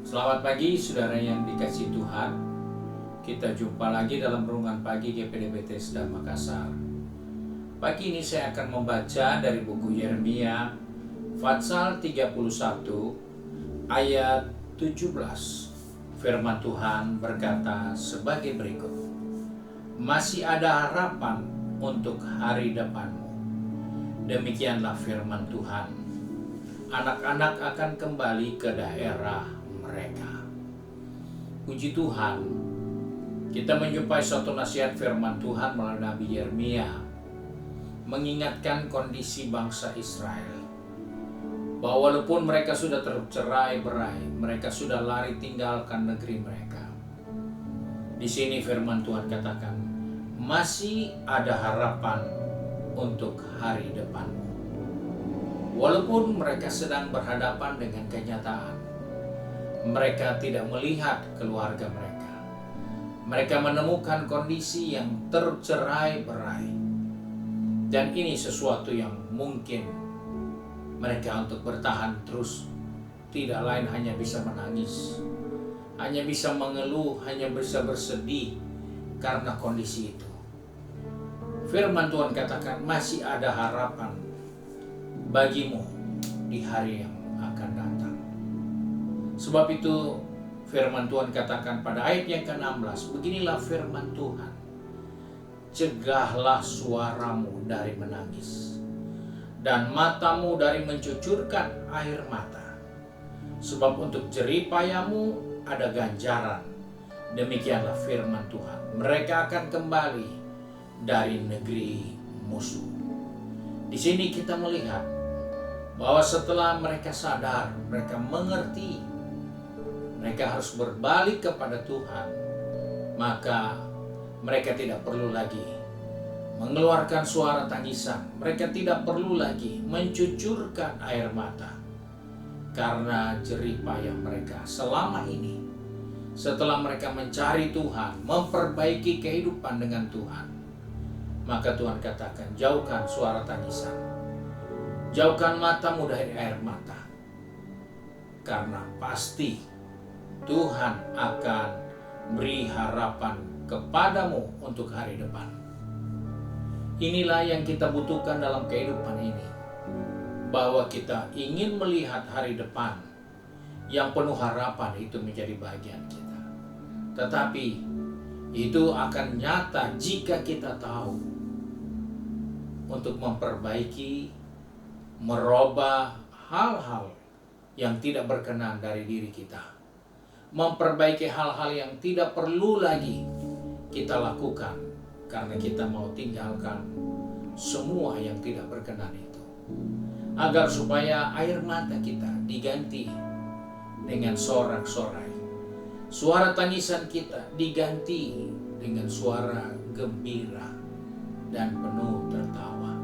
Selamat pagi saudara yang dikasihi Tuhan. Kita jumpa lagi dalam renungan pagi GPD Bethesda Makassar. Pagi ini saya akan membaca dari buku Yeremia pasal 31 ayat 17. Firman Tuhan berkata sebagai berikut. Masih ada harapan untuk hari depanmu. Demikianlah firman Tuhan. Anak-anak akan kembali ke daerah mereka. Puji Tuhan, kita menjumpai suatu nasihat firman Tuhan melalui Nabi Yeremia mengingatkan kondisi bangsa Israel bahwa walaupun mereka sudah tercerai-berai, mereka sudah lari tinggalkan negeri mereka. Di sini firman Tuhan katakan, masih ada harapan untuk hari depanmu. Walaupun mereka sedang berhadapan dengan kenyataan, mereka tidak melihat keluarga mereka. Mereka menemukan kondisi yang tercerai-berai. Dan ini sesuatu yang mungkin mereka untuk bertahan terus. Tidak lain hanya bisa menangis, hanya bisa mengeluh, hanya bisa bersedih karena kondisi itu. Firman Tuhan katakan masih ada harapan bagimu di hari yang akan datang. Sebab itu firman Tuhan katakan pada ayat yang ke-16, beginilah firman Tuhan. Cegahlah suaramu dari menangis dan matamu dari mencucurkan air mata. Sebab untuk jerih payahmu ada ganjaran. Demikianlah firman Tuhan. Mereka akan kembali dari negeri musuh. Di sini kita melihat bahwa setelah mereka sadar, mereka mengerti, mereka harus berbalik kepada Tuhan, maka mereka tidak perlu lagi mengeluarkan suara tangisan. Mereka tidak perlu lagi mencucurkan air mata. Karena jerih payah mereka selama ini, setelah mereka mencari Tuhan, memperbaiki kehidupan dengan Tuhan, maka Tuhan katakan, jauhkan suara tangisan. Jauhkan matamu dari air mata. Karena pasti Tuhan akan beri harapan kepadamu untuk hari depan. Inilah yang kita butuhkan dalam kehidupan ini. Bahwa kita ingin melihat hari depan yang penuh harapan, itu menjadi bagian kita. Tetapi itu akan nyata jika kita tahu untuk memperbaiki, merubah hal-hal yang tidak berkenan dari diri kita. Memperbaiki hal-hal yang tidak perlu lagi kita lakukan karena kita mau tinggalkan semua yang tidak berkenan itu. Agar supaya air mata kita diganti dengan sorak-sorai. Suara tangisan kita diganti dengan suara gembira dan penuh tertawa.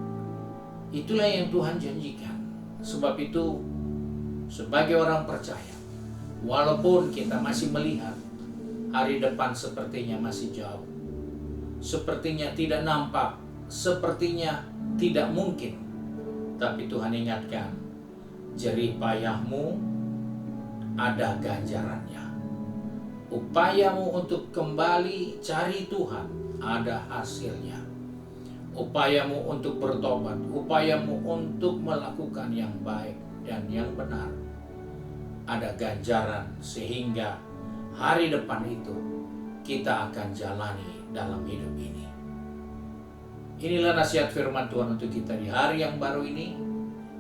Itulah yang Tuhan janjikan. Sebab itu, sebagai orang percaya, walaupun kita masih melihat hari depan sepertinya masih jauh, sepertinya tidak nampak, sepertinya tidak mungkin, tapi Tuhan ingatkan, jerih payahmu ada ganjarannya. Upayamu untuk kembali cari Tuhan ada hasilnya. Upayamu untuk bertobat, upayamu untuk melakukan yang baik dan yang benar, ada ganjaran sehingga hari depan itu kita akan jalani dalam hidup ini. Inilah nasihat firman Tuhan untuk kita di hari yang baru ini.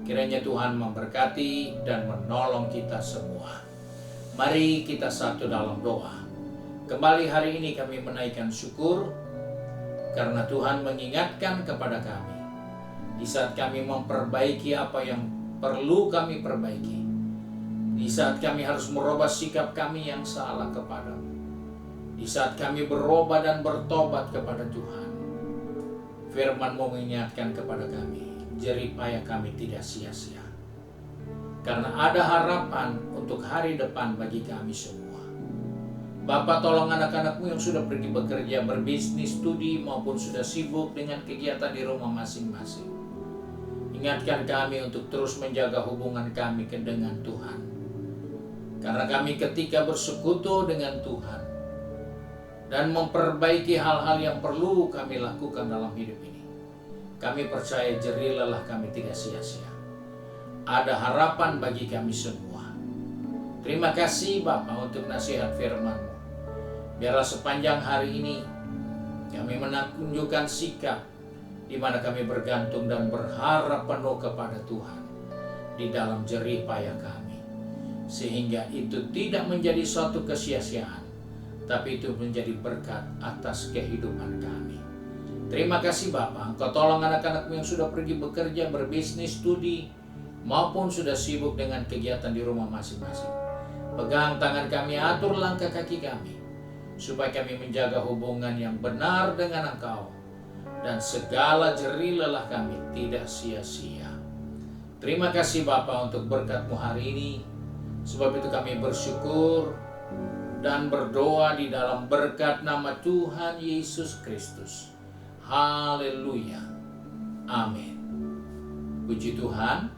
Kiranya Tuhan memberkati dan menolong kita semua. Mari kita satu dalam doa. Kembali hari ini kami menaikkan syukur karena Tuhan mengingatkan kepada kami di saat kami memperbaiki apa yang perlu kami perbaiki, di saat kami harus merubah sikap kami yang salah kepadamu, di saat kami berubah dan bertobat kepada Tuhan. Firman-Mu mengingatkan kepada kami, jerih payah kami tidak sia-sia, karena ada harapan untuk hari depan bagi kami semua. Bapa, tolong anak-anak-Mu yang sudah pergi bekerja, berbisnis, studi, maupun sudah sibuk dengan kegiatan di rumah masing-masing. Ingatkan kami untuk terus menjaga hubungan kami dengan Tuhan. Karena kami ketika bersekutu dengan Tuhan dan memperbaiki hal-hal yang perlu kami lakukan dalam hidup ini, kami percaya jerih lelah kami tidak sia-sia. Ada harapan bagi kami semua. Terima kasih Bapa untuk nasihat firman-Mu. Biarlah sepanjang hari ini kami menunjukkan sikap di mana kami bergantung dan berharap penuh kepada Tuhan di dalam jerih payah kami. Sehingga itu tidak menjadi suatu kesia-siaan, tapi itu menjadi berkat atas kehidupan kami. Terima kasih Bapa, Engkau tolong anak-anak-Mu yang sudah pergi bekerja, berbisnis, studi, maupun sudah sibuk dengan kegiatan di rumah masing-masing. Pegang tangan kami, atur langkah kaki kami, supaya kami menjaga hubungan yang benar dengan Engkau, dan segala jerih lelah kami tidak sia-sia. Terima kasih Bapa untuk berkat-Mu hari ini. Sebab itu kami bersyukur dan berdoa di dalam berkat nama Tuhan Yesus Kristus. Haleluya. Amin. Puji Tuhan.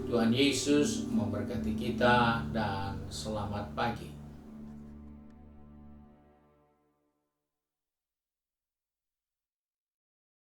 Tuhan Yesus memberkati kita dan selamat pagi.